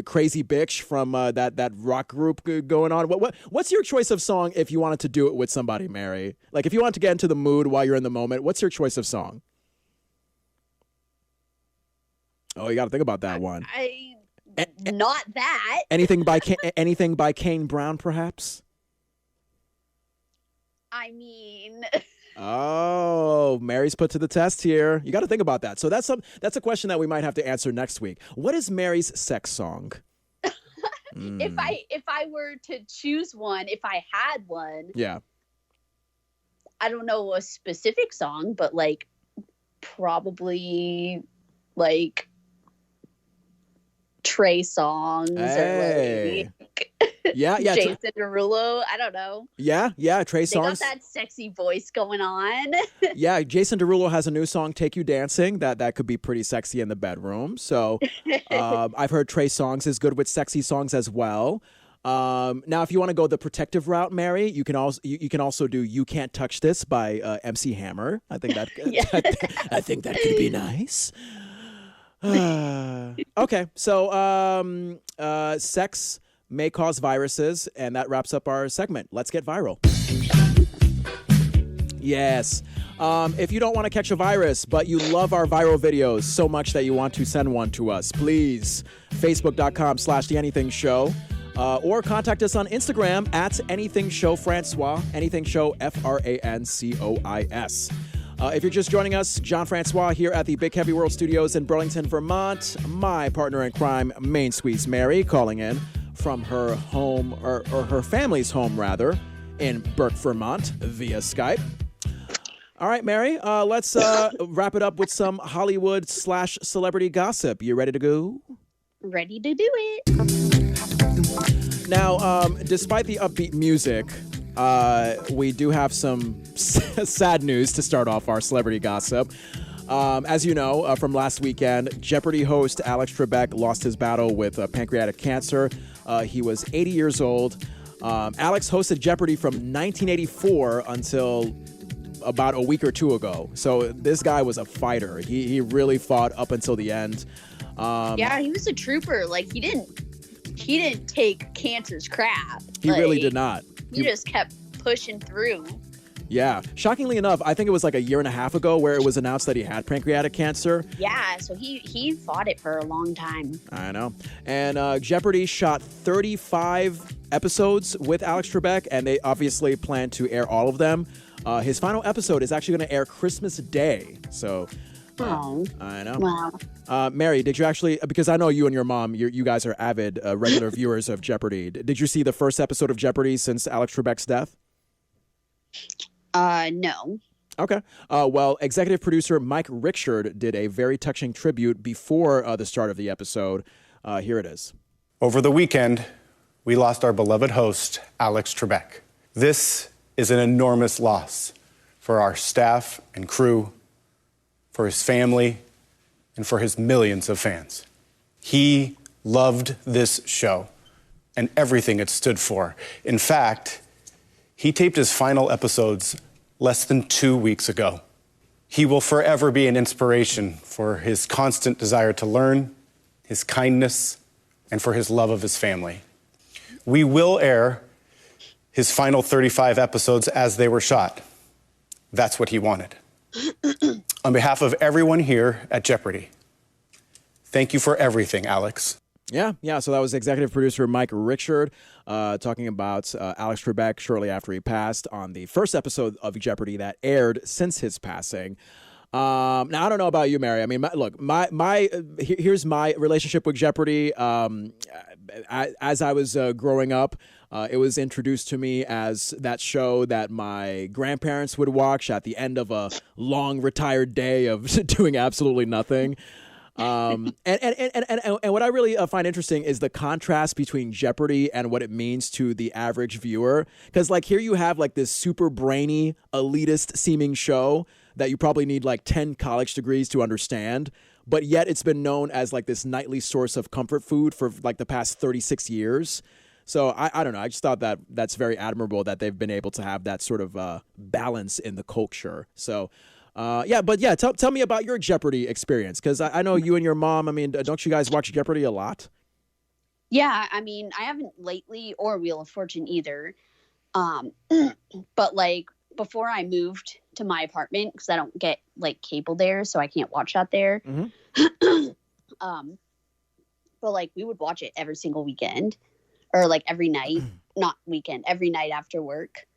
Crazy Bitch from that rock group going on? What's your choice of song if you wanted to do it with somebody, Mary? Like if you want to get into the mood while you're in the moment, what's your choice of song? Oh, you got to think about that one. Not that. Anything by Kane Brown, perhaps? I mean. Oh, Mary's put to the test here. You got to think about that. So that's a question that we might have to answer next week. What is Mary's sex song? If I were to choose one, if I had one, yeah, I don't know a specific song, but like probably like Trey songs or like Jason Derulo. I don't know. Yeah, Trey songs. They got that sexy voice going on. Yeah, Jason Derulo has a new song, "Take You Dancing." That could be pretty sexy in the bedroom. So I've heard Trey songs is good with sexy songs as well. Now, if you want to go the protective route, Mary, you can also do "You Can't Touch This" by MC Hammer. I think that I think that could be nice. Okay, so sex may cause viruses, and that wraps up our segment. Let's get viral. Yes. If you don't want to catch a virus, but you love our viral videos so much that you want to send one to us, please, facebook.com/theanythingshow, or contact us on Instagram at anythingshowfrancois, anythingshow, FRANCOIS. If you're just joining us, John Francois here at the Big Heavy World Studios in Burlington, Vermont. My partner in crime, Main Squeeze Mary, calling in from her home, or her family's home, rather, in Burke, Vermont, via Skype. All right, Mary, let's wrap it up with some Hollywood/celebrity gossip. You ready to go? Ready to do it. Now, despite the upbeat music, we do have some sad news to start off our celebrity gossip. As you know, from last weekend, Jeopardy host Alex Trebek lost his battle with pancreatic cancer. He was 80 years old. Alex hosted Jeopardy from 1984 until about a week or two ago. So this guy was a fighter. He really fought up until the end. Yeah, he was a trooper. Like he didn't take cancer's crap. He really did not. He just kept pushing through. Yeah. Shockingly enough, I think it was like a year and a half ago where it was announced that he had pancreatic cancer. Yeah, so he fought it for a long time. I know. And Jeopardy shot 35 episodes with Alex Trebek, and they obviously plan to air all of them. His final episode is actually going to air Christmas Day. So Oh, I know. wow. Mary, did you actually, because I know you and your mom, you guys are avid regular viewers of Jeopardy. Did you see the first episode of Jeopardy since Alex Trebek's death? No. Okay. Well, executive producer Mike Rickshard did a very touching tribute before the start of the episode. Here it is. Over the weekend, we lost our beloved host, Alex Trebek. This is an enormous loss for our staff and crew, for his family, and for his millions of fans. He loved this show and everything it stood for. In fact, he taped his final episodes less than 2 weeks ago. He will forever be an inspiration for his constant desire to learn, his kindness, and for his love of his family. We will air his final 35 episodes as they were shot. That's what he wanted. On behalf of everyone here at Jeopardy, thank you for everything, Alex. Yeah. So that was executive producer Mike Rickshard talking about Alex Trebek shortly after he passed on the first episode of Jeopardy that aired since his passing. Now, I don't know about you, Mary. I mean, here's my relationship with Jeopardy. As I was growing up, it was introduced to me as that show that my grandparents would watch at the end of a long retired day of doing absolutely nothing. And what I really find interesting is the contrast between Jeopardy and what it means to the average viewer. Because like here you have like this super brainy, elitist seeming show that you probably need like 10 college degrees to understand. But yet it's been known as like this nightly source of comfort food for like the past 36 years. So I don't know. I just thought that that's very admirable that they've been able to have that sort of balance in the culture. So tell me about your Jeopardy experience, because I know you and your mom, I mean, don't you guys watch Jeopardy a lot? Yeah, I mean, I haven't lately, or Wheel of Fortune either. But like before I moved to my apartment, because I don't get like cable there, so I can't watch that there. Mm-hmm. But like we would watch it every single weekend, or like every night, not weekend, every night after work.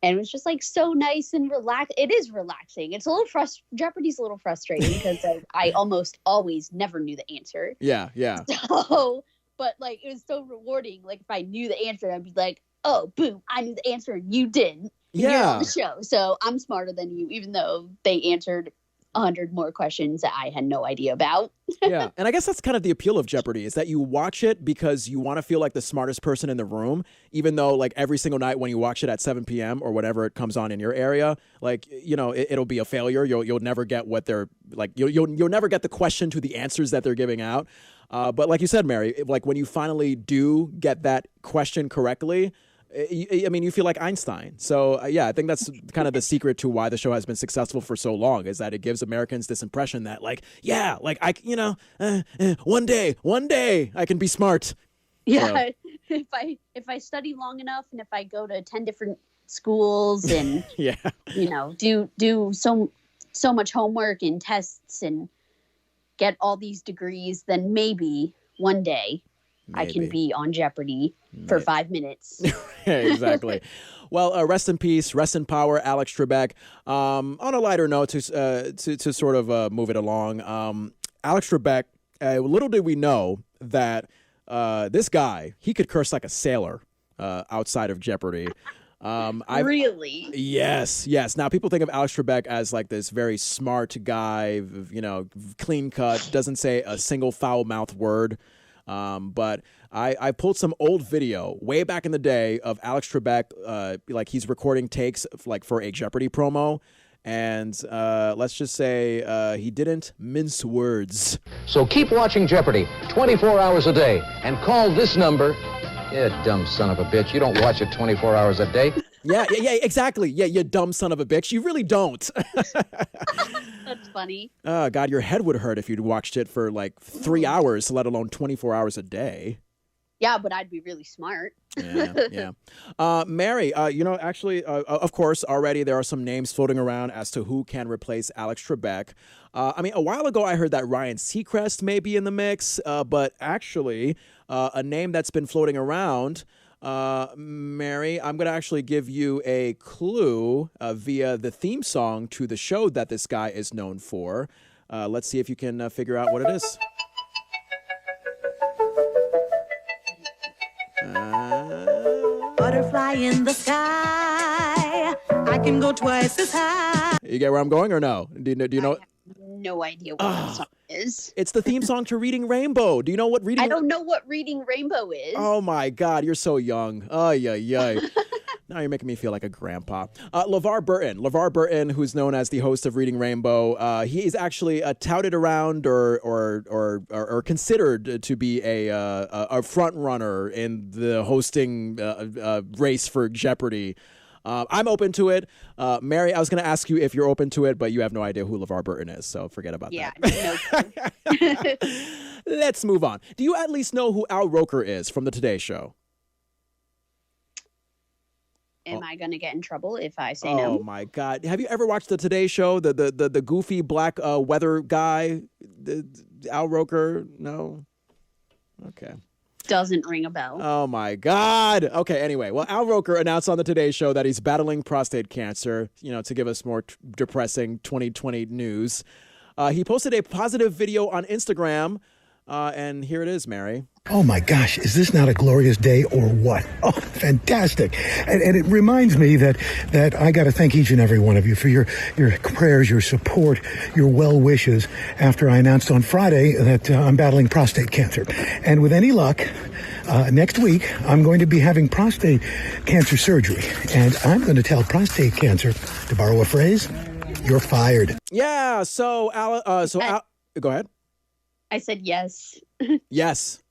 And it was just like so nice and relaxed. It is relaxing. It's a little Jeopardy's a little frustrating because I almost always never knew the answer. Yeah. So, but like it was so rewarding. Like if I knew the answer, I'd be like, "Oh, boom! I knew the answer and you didn't." And you're on the show, so I'm smarter than you, even though they answered 100 more questions that I had no idea about. Yeah. And I guess that's kind of the appeal of Jeopardy, is that you watch it because you want to feel like the smartest person in the room, even though like every single night when you watch it at 7 p.m. or whatever it comes on in your area, like, you know, it'll be a failure. You'll never get what they're like, you'll never get the question to the answers that they're giving out. But like you said, Mary, like when you finally do get that question correctly, I mean, you feel like Einstein. So, I think that's kind of the secret to why the show has been successful for so long, is that it gives Americans this impression that, like, one day I can be smart. Yeah. So. If I study long enough and if I go to 10 different schools and, do so much homework and tests and get all these degrees, then maybe one day I can be on Jeopardy for 5 minutes. Exactly. Well, rest in peace, rest in power, Alex Trebek. On a lighter note, to sort of move it along, Alex Trebek, little did we know that this guy, he could curse like a sailor outside of Jeopardy. Really? Yes. Now, people think of Alex Trebek as like this very smart guy, clean cut, doesn't say a single foul-mouthed word. But I pulled some old video way back in the day of Alex Trebek, like he's recording takes like for a Jeopardy promo. And let's just say he didn't mince words. So keep watching Jeopardy 24 hours a day and call this number. You dumb son of a bitch. You don't watch it 24 hours a day. Yeah, exactly. Yeah, you dumb son of a bitch. You really don't. That's funny. God, your head would hurt if you'd watched it for like 3 hours, let alone 24 hours a day. Yeah, but I'd be really smart. Yeah. Mary, actually, of course, already there are some names floating around as to who can replace Alex Trebek. I mean, a while ago, I heard that Ryan Seacrest may be in the mix, but actually, a name that's been floating around, Mary, I'm going to actually give you a clue via the theme song to the show that this guy is known for. Let's see if you can figure out what it is. Butterfly in the sky. I can go twice as high. You get where I'm going or no? Do you know? No idea what that song is. It's the theme song to Reading Rainbow. Do you know what Reading? I don't know what Reading Rainbow is. Oh my God, you're so young. Ay, ay, ay. Now you're making me feel like a grandpa. LeVar Burton, who's known as the host of Reading Rainbow, he is actually touted around or considered to be a front runner in the hosting race for Jeopardy. I'm open to it. Mary, I was going to ask you if you're open to it, but you have no idea who LeVar Burton is, so forget about that. No. Let's move on. Do you at least know who Al Roker is from the Today Show? Am I going to get in trouble if I say no? Oh, my God. Have you ever watched the Today Show? The goofy black weather guy? Al Roker? No? Okay. Doesn't ring a bell. Oh, my God. Okay, anyway. Well, Al Roker announced on the Today Show that he's battling prostate cancer, to give us more depressing 2020 news. He posted a positive video on Instagram, and here it is, Mary. Oh my gosh, is this not a glorious day or what? Oh, fantastic. And it reminds me that I got to thank each and every one of you for your prayers, your support, your well wishes after I announced on Friday that I'm battling prostate cancer. And with any luck, next week, I'm going to be having prostate cancer surgery. And I'm going to tell prostate cancer, to borrow a phrase, you're fired. Yeah, so go ahead. I said yes.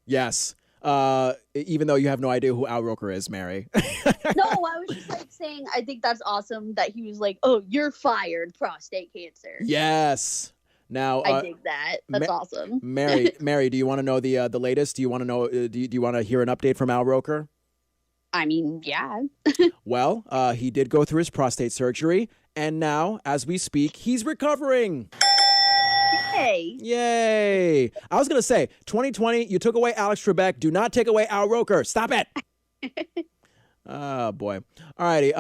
Yes. Even though you have no idea who Al Roker is, Mary. No, I was just saying, I think that's awesome that he was like, oh, you're fired, prostate cancer. Yes. Now I dig that. That's awesome. Mary, do you want to know the latest? Do you want to know? Do you want to hear an update from Al Roker? I mean, yeah. Well, he did go through his prostate surgery, and now, as we speak, he's recovering. Yay. I was going to say, 2020, you took away Alex Trebek. Do not take away Al Roker. Stop it. Oh, boy. All righty.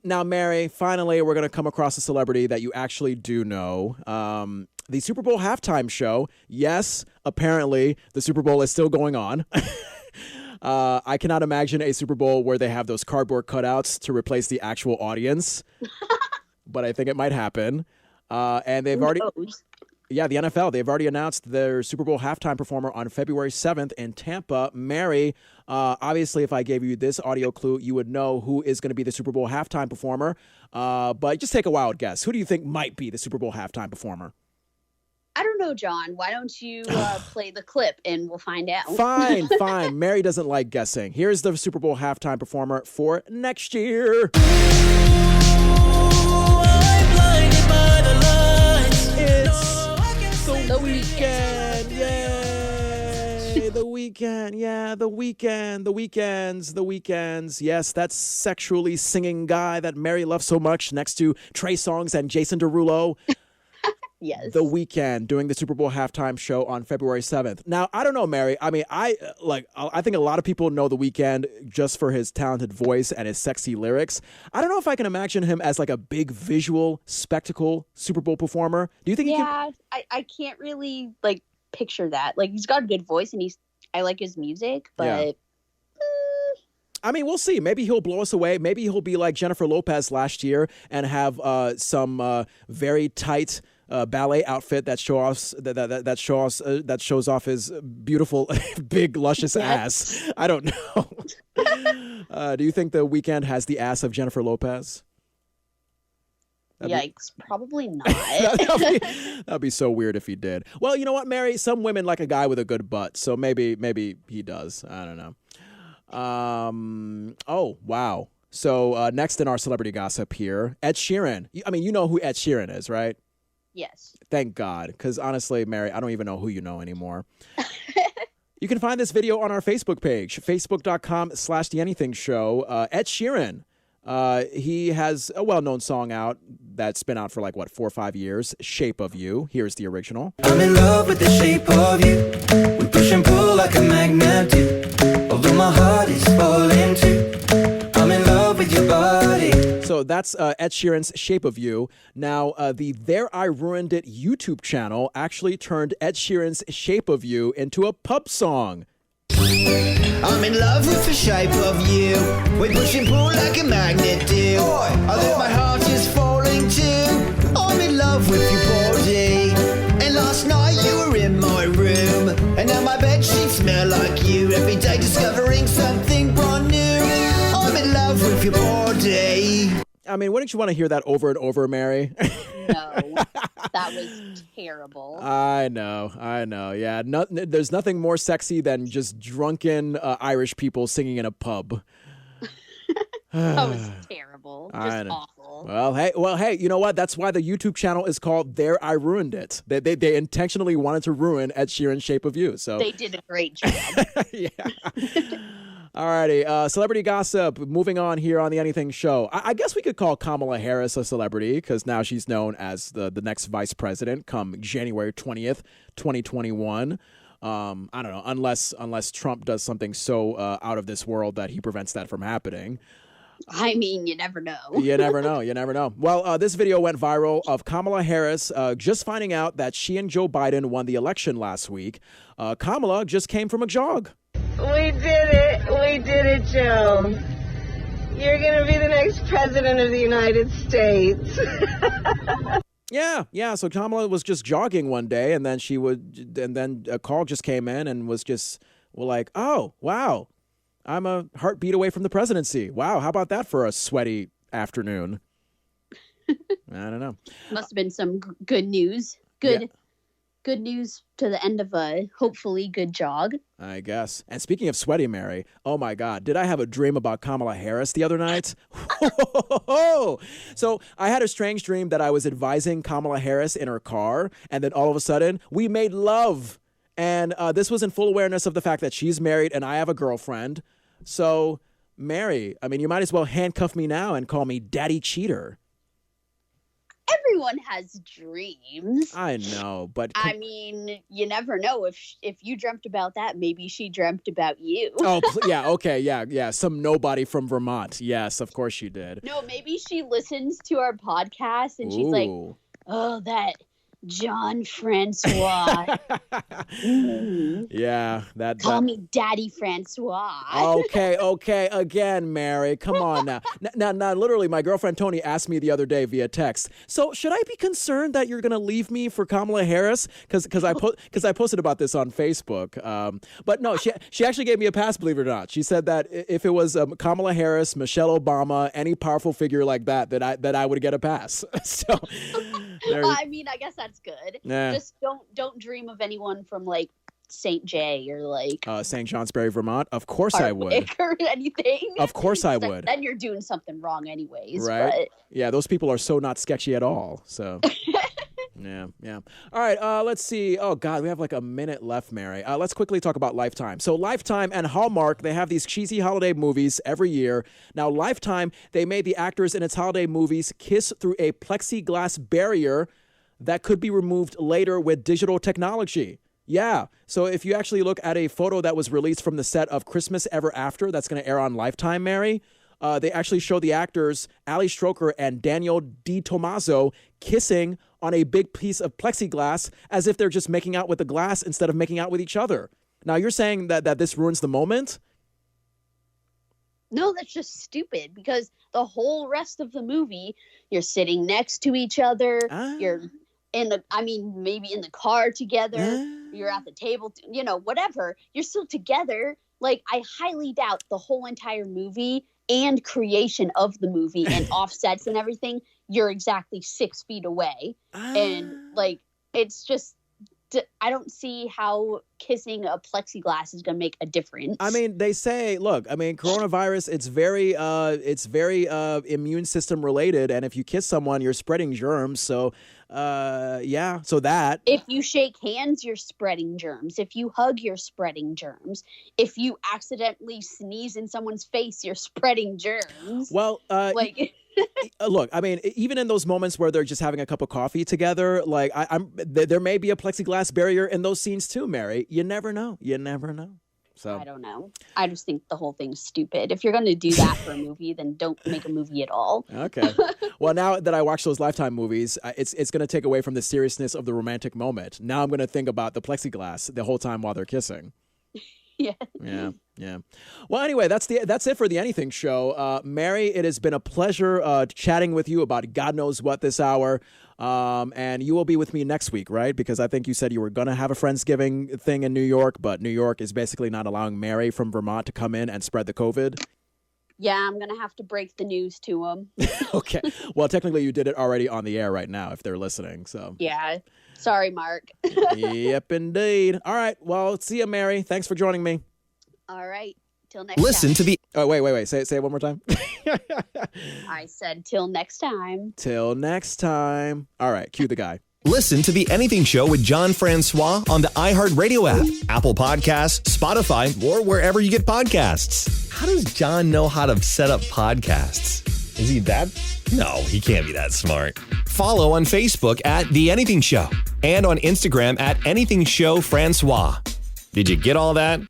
Now, Mary, finally, we're going to come across a celebrity that you actually do know. The Super Bowl halftime show. Yes, apparently, the Super Bowl is still going on. I cannot imagine a Super Bowl where they have those cardboard cutouts to replace the actual audience. But I think it might happen. And they've already... Yeah, the NFL, they've already announced their Super Bowl halftime performer on February 7th in Tampa. Mary, obviously, if I gave you this audio clue, you would know who is going to be the Super Bowl halftime performer. But just take a wild guess. Who do you think might be the Super Bowl halftime performer? I don't know, John. Why don't you play the clip and we'll find out? Fine. Mary doesn't like guessing. Here's the Super Bowl halftime performer for next year. The Weeknd, yay! The Weeknd, yeah, The Weeknd, The Weeknd's. Yes, that sexually singing guy that Mary loves so much next to Trey Songz and Jason Derulo. Yes. The Weeknd doing the Super Bowl halftime show on February 7th. Now, I don't know, Mary. I mean, I think a lot of people know The Weeknd just for his talented voice and his sexy lyrics. I don't know if I can imagine him as like a big visual spectacle Super Bowl performer. Do you think he can? I can't really picture that. Like, he's got a good voice and I like his music, but yeah. I mean, we'll see. Maybe he'll blow us away. Maybe he'll be like Jennifer Lopez last year and have some very tight ballet outfit that shows off his beautiful, big, luscious ass. I don't know. Do you think The Weeknd has the ass of Jennifer Lopez? Yikes, probably not. That'd be so weird if he did. Well, you know what, Mary? Some women like a guy with a good butt, so maybe he does. I don't know. Oh, wow. So next in our celebrity gossip here, Ed Sheeran. I mean, you know who Ed Sheeran is, right? Yes. Thank God, because honestly, Mary, I don't even know who you know anymore. You can find this video on our Facebook page, facebook.com/theanythingshow. Ed Sheeran, he has a well-known song out that's been out for 4 or 5 years, Shape of You. Here's the original. I'm in love with the shape of you. We push and pull like a magnet do. Although my heart is falling too. I'm in love with with your body. So that's Ed Sheeran's Shape of You. Now, the There I Ruined It YouTube channel actually turned Ed Sheeran's Shape of You into a pub song. I'm in love with the shape of you. We push and pull like a magnet do. Although my heart is falling too. I'm in love with your body. And last night you were in my room. And now my bedsheets smell like you. Every day discovering something brand new. I'm in love with your body. I mean, wouldn't you want to hear that over and over, Mary? No, that was terrible. I know. Yeah, there's nothing more sexy than just drunken Irish people singing in a pub. That was terrible. Just awful. Well, hey, you know what? That's why the YouTube channel is called There I Ruined It. They intentionally wanted to ruin Ed Sheeran's Shape of You. So they did a great job. Yeah. Alrighty, celebrity gossip. Moving on here on the Anything Show. I guess we could call Kamala Harris a celebrity because now she's known as the next vice president come January 20th, 2021. I don't know, unless Trump does something so out of this world that he prevents that from happening. I mean, you never know. You never know. Well, this video went viral of Kamala Harris just finding out that she and Joe Biden won the election last week. Kamala just came from a jog. We did it, Joe. You're going to be the next president of the United States. Yeah. So Kamala was just jogging one day, and then a call just came in and was just like, oh, wow, I'm a heartbeat away from the presidency. Wow, how about that for a sweaty afternoon? I don't know. Must have been some good news. Good news to the end of a hopefully good jog. I guess. And speaking of sweaty, Mary, oh my God, did I have a dream about Kamala Harris the other night? So I had a strange dream that I was advising Kamala Harris in her car, and then all of a sudden we made love. And this was in full awareness of the fact that she's married and I have a girlfriend. So, Mary, I mean, you might as well handcuff me now and call me Daddy Cheater. Everyone has dreams. I know, but I mean, you never know. If you dreamt about that, maybe she dreamt about you. Oh, yeah, okay, yeah. Some nobody from Vermont. Yes, of course she did. No, maybe she listens to our podcast and she's like, oh, that John Francois. Yeah, that. Call me Daddy Francois. Okay. Again, Mary, come on now. Now, literally, my girlfriend Tony asked me the other day via text. So, should I be concerned that you're gonna leave me for Kamala Harris? Because I posted about this on Facebook. But no, she actually gave me a pass. Believe it or not, she said that if it was Kamala Harris, Michelle Obama, any powerful figure like that I would get a pass. So. I mean, I guess that's good. Yeah. Just don't dream of anyone from like St. J or like St. Johnsbury, Vermont. Of course I would. Or anything. Of course I would. Then you're doing something wrong anyways. Right. But... Yeah, those people are so not sketchy at all. So. Yeah. All right, let's see. Oh, God, we have like a minute left, Mary. Let's quickly talk about Lifetime. So Lifetime and Hallmark, they have these cheesy holiday movies every year. Now, Lifetime, they made the actors in its holiday movies kiss through a plexiglass barrier that could be removed later with digital technology. Yeah, so if you actually look at a photo that was released from the set of Christmas Ever After, that's going to air on Lifetime, Mary, they actually show the actors Ali Stroker and Daniel DiTommaso kissing on a big piece of plexiglass as if they're just making out with the glass instead of making out with each other. Now, you're saying that this ruins the moment? No, that's just stupid because the whole rest of the movie, you're sitting next to each other. You're maybe in the car together. You're at the table, whatever. You're still together. Like, I highly doubt the whole entire movie and creation of the movie and offsets and everything, you're exactly 6 feet away. And like, it's just, I don't see how kissing a plexiglass is going to make a difference. I mean, they say, look, coronavirus, it's very immune system related. And if you kiss someone, you're spreading germs. So, so that. If you shake hands, you're spreading germs. If you hug, you're spreading germs. If you accidentally sneeze in someone's face, you're spreading germs. Well, look, even in those moments where they're just having a cup of coffee together, there may be a plexiglass barrier in those scenes too, Mary. You never know. So I don't know. I just think the whole thing's stupid. If you're going to do that for a movie, then don't make a movie at all. Okay. Well, now that I watch those Lifetime movies, it's going to take away from the seriousness of the romantic moment. Now I'm going to think about the plexiglass the whole time while they're kissing. Yeah. Yeah. Well, anyway, that's it for the Anything Show. Mary, it has been a pleasure chatting with you about God knows what this hour. And you will be with me next week, right? Because I think you said you were going to have a Friendsgiving thing in New York, but New York is basically not allowing Mary from Vermont to come in and spread the COVID. Yeah, I'm going to have to break the news to them. Okay. Well, technically you did it already on the air right now if they're listening. So Yeah. Sorry, Mark. Yep, indeed. All right. Well, see you, Mary. Thanks for joining me. All right. Till next Listen time. to the... Oh, wait. Say it one more time. I said till next time. Till next time. All right. Cue the guy. Listen to The Anything Show with John Francois on the iHeartRadio app, Apple Podcasts, Spotify, or wherever you get podcasts. How does John know how to set up podcasts? Is he that? No, he can't be that smart. Follow on Facebook at The Anything Show and on Instagram at Anything Show Francois. Did you get all that?